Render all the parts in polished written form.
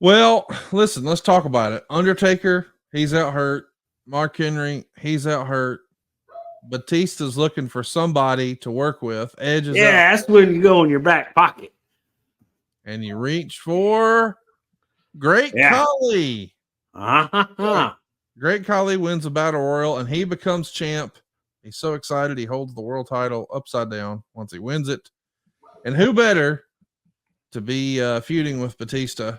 Well, listen, let's talk about it. Undertaker, he's out hurt. Mark Henry, he's out hurt. Batista's looking for somebody to work with. Edge is out, Yeah, that's when you go in your back pocket. and you reach for Great Yeah. Khali. Uh-huh. Great Khali wins the Battle Royal, and he becomes champ. He's so excited. He holds the world title upside down once he wins it. And who better to be feuding with Batista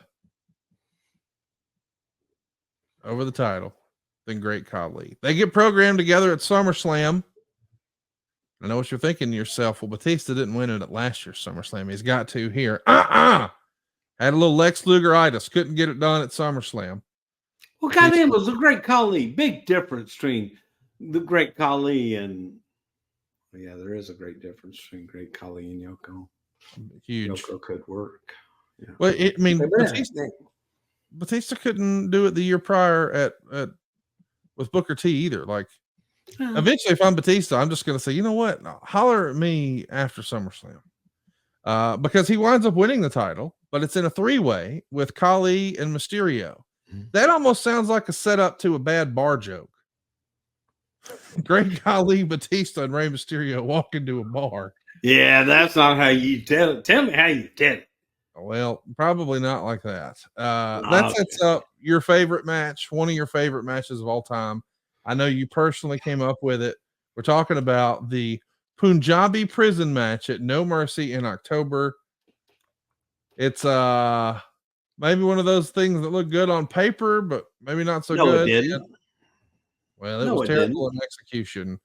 over the title than Great Khali? They get programmed together at SummerSlam. I know what you're thinking to yourself. Well, Batista didn't win it at last year's SummerSlam. He's got to here. Had a little Lex Luger-itis. Couldn't get it done at SummerSlam. Well, goddamn, it was a Great Khali. Big difference between the Great Khali and... Yeah, there is a great difference between Great Khali and Yoko. Huge. Yoko could work. Yeah. Well, Batista couldn't do it the year prior at with Booker T either. Like, eventually, if I'm Batista, I'm just going to say, you know what? Holler at me after SummerSlam. Because he winds up winning the title, but it's in a 3-way with Khali and Mysterio. That almost sounds like a setup to a bad bar joke. Great Khali, Batista, and Rey Mysterio walk into a bar. Yeah, that's not how you tell it. Tell me how you tell it. Well, probably not like that. That sets up your favorite match, one of your favorite matches of all time. I know you personally came up with it. We're talking about the Punjabi Prison match at No Mercy in October. It's maybe one of those things that look good on paper, but maybe not so good. It didn't. Well, it was terrible in execution.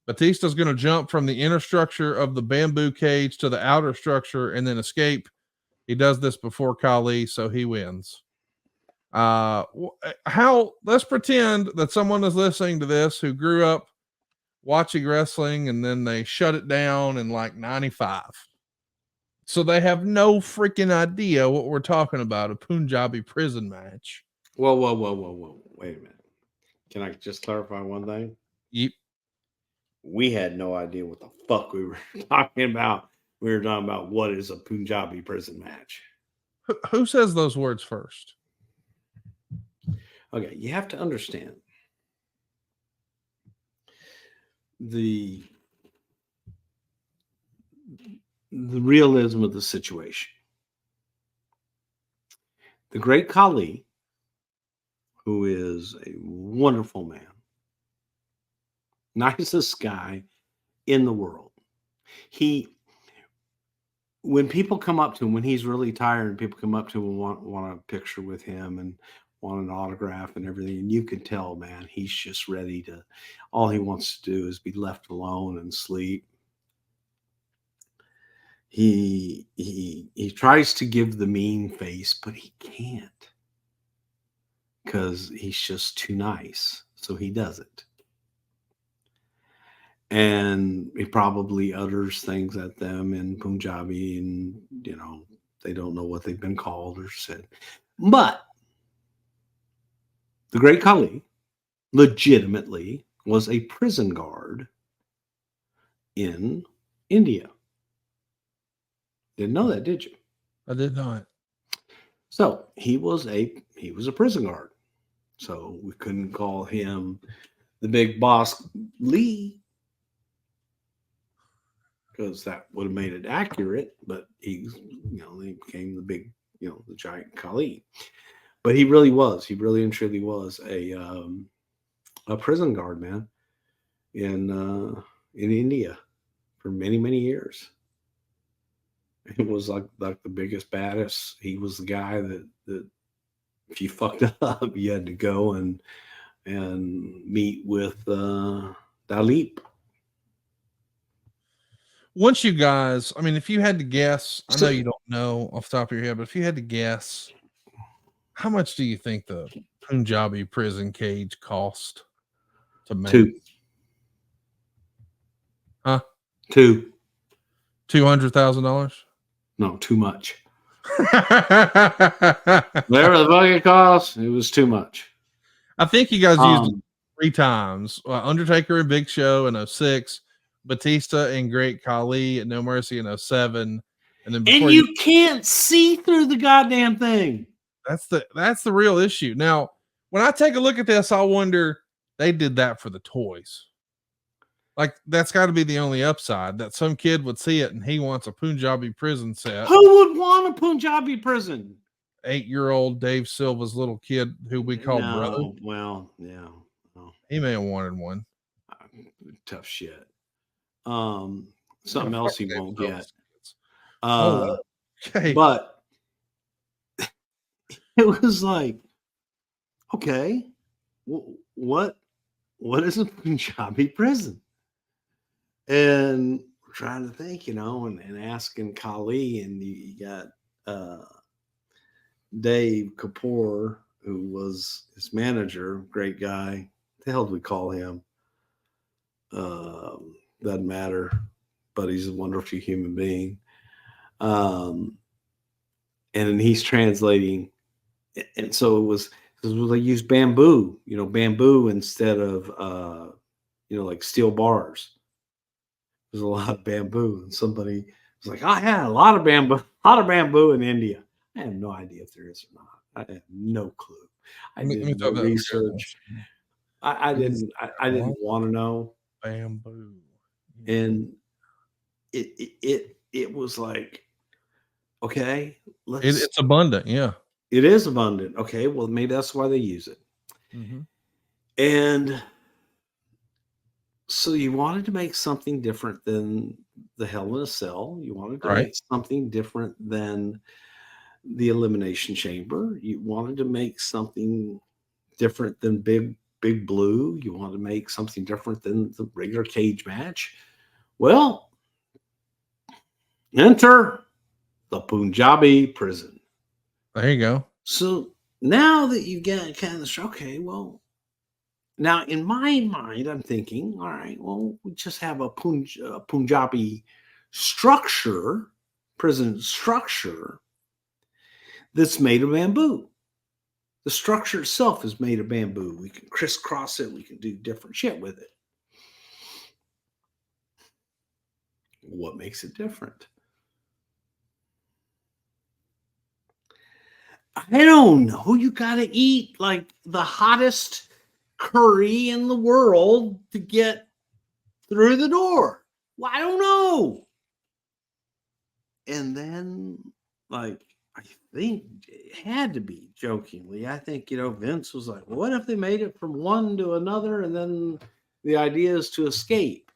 Batista's going to jump from the inner structure of the bamboo cage to the outer structure and then escape. He does this before Khali, so he wins. Let's pretend that someone is listening to this who grew up watching wrestling and then they shut it down in like 95. So they have no freaking idea what we're talking about, a Punjabi Prison match. Whoa. Wait a minute. Can I just clarify one thing? Yep. We had no idea what the fuck we were talking about. We were talking about what is a Punjabi prison match. Who says those words first? Okay, you have to understand the realism of the situation. The Great Khali, who is a wonderful man, nicest guy in the world. When people come up to him, when he's really tired and people come up to him and want a picture with him and want an autograph and everything, and you can tell, man, he's just ready to, all he wants to do is be left alone and sleep. He tries to give the mean face, but he can't because he's just too nice. So he doesn't. And he probably utters things at them in Punjabi, and they don't know what they've been called or said. But the Great Khali legitimately was a prison guard in India. Didn't know that, did you? I did not. So he was a prison guard. So we couldn't call him the big boss Lee, because that would have made it accurate, but he became the big, the giant Khali. But he really and truly was a prison guard, man, in India for many, many years. It was like the biggest, baddest. He was the guy that if you fucked up, you had to go and meet with Dalip. Once you guys, I mean, if you had to guess, I know you don't know off the top of your head, but if you had to guess, how much do you think the Punjabi prison cage cost to make? Huh? $200,000? No, too much. Whatever the fuck it cost, it was too much. I think you guys used it 3 times. Undertaker and Big Show in 06, Batista and Great Khali at No Mercy in 07. And then you can't see through the goddamn thing. That's the real issue. Now, when I take a look at this, I wonder they did that for the toys. Like that's got to be the only upside that some kid would see it and he wants a Punjabi prison set. Who would want a Punjabi prison? 8-year-old Dave Silva's little kid who we call brother. Well, yeah. No. He may have wanted one. Tough shit. Something else he won't get. Okay. But it was like, okay, what is a Punjabi prison? And we're trying to think, and asking Khali, and you got Dave Kapoor, who was his manager, great guy. What the hell do we call him? Doesn't matter, but he's a wonderful human being. And then he's translating, and so it was they used bamboo, bamboo instead of like steel bars. There's a lot of bamboo, and somebody was like, "I had a lot of bamboo in India." I have no idea if there is or not. I have no clue. I didn't do research. I didn't want to know. Bamboo. And it was like, okay, it's abundant. Yeah, it is abundant. Okay, well, maybe that's why they use it. Mm-hmm. And so you wanted to make something different than the Hell in a Cell. You wanted to make something different than the Elimination Chamber. You wanted to make something different than Big Blue. You wanted to make something different than the regular cage match. Well, enter the Punjabi prison. There you go. So now that you get kind of okay, well, now in my mind, I'm thinking, all right, well, we just have a Punjabi structure, prison structure that's made of bamboo. The structure itself is made of bamboo. We can crisscross it. We can do different shit with it. What makes it different? I don't know. You got to eat like the hottest curry in the world to get through the door. Well, I don't know. And then, like, I think it had to be jokingly. I think, Vince was like, what if they made it from one to another and then the idea is to escape?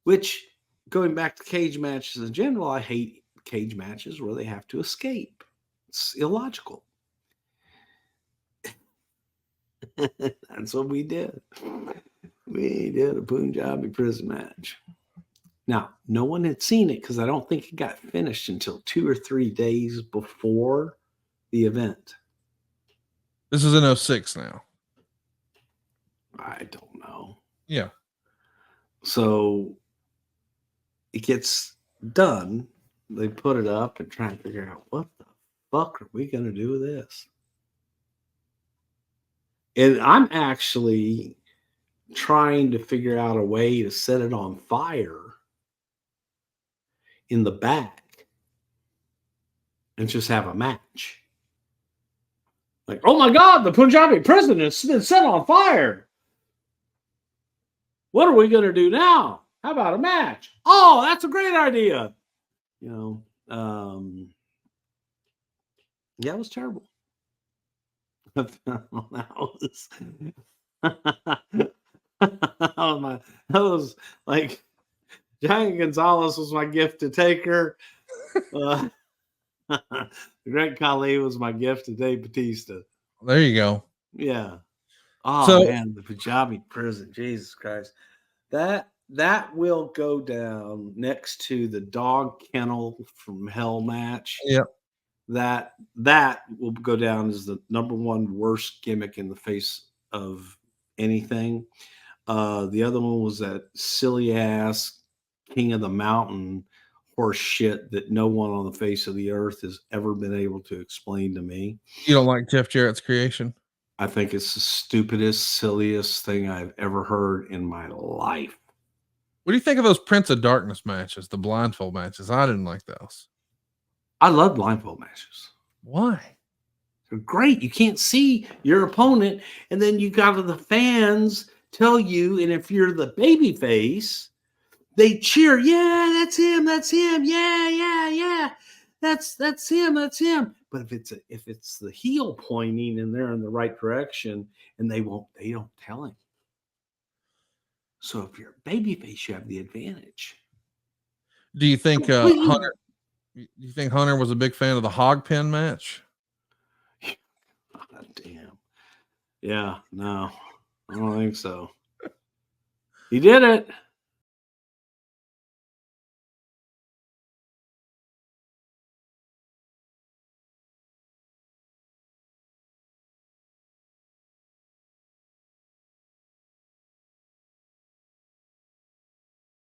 Which, going back to cage matches in general, I hate cage matches where they have to escape. It's illogical. That's what we did. We did a Punjabi prison match. Now, no one had seen it because I don't think it got finished until 2 or 3 days before the event. This is in 06 now. I don't know. Yeah. So it gets done. They put it up and try and figure out what the fuck are we going to do with this? And I'm actually trying to figure out a way to set it on fire in the back and just have a match. Like, oh my God, the Punjabi prison has been set on fire. What are we going to do now? How about a match? Oh, that's a great idea. Yeah, it was terrible. that was like Giant Gonzalez was my gift to Taker. The Great Khali was my gift to Dave Batista. There you go. Yeah. Oh man, the Punjabi prison. Jesus Christ. That will go down next to the dog kennel from Hell match. Yep. That will go down as the #1 worst gimmick in the face of anything. The other one was that silly ass King of the Mountain horse shit that no one on the face of the earth has ever been able to explain to me. You don't like Jeff Jarrett's creation? I think it's the stupidest, silliest thing I've ever heard in my life. What do you think of those Prince of Darkness matches, the blindfold matches? I didn't like those. I love blindfold matches. Why? They're great. You can't see your opponent, and then you got the fans tell you, and if you're the baby face, they cheer. Yeah, that's him. That's him. Yeah, yeah, yeah. That's him. That's him. But if it's the heel pointing and they're in the right direction, and they don't tell him. So if you're a baby face, you have the advantage. Do you think Hunter? You think Hunter was a big fan of the hog pin match? God damn. Yeah, no, I don't think so. He did it.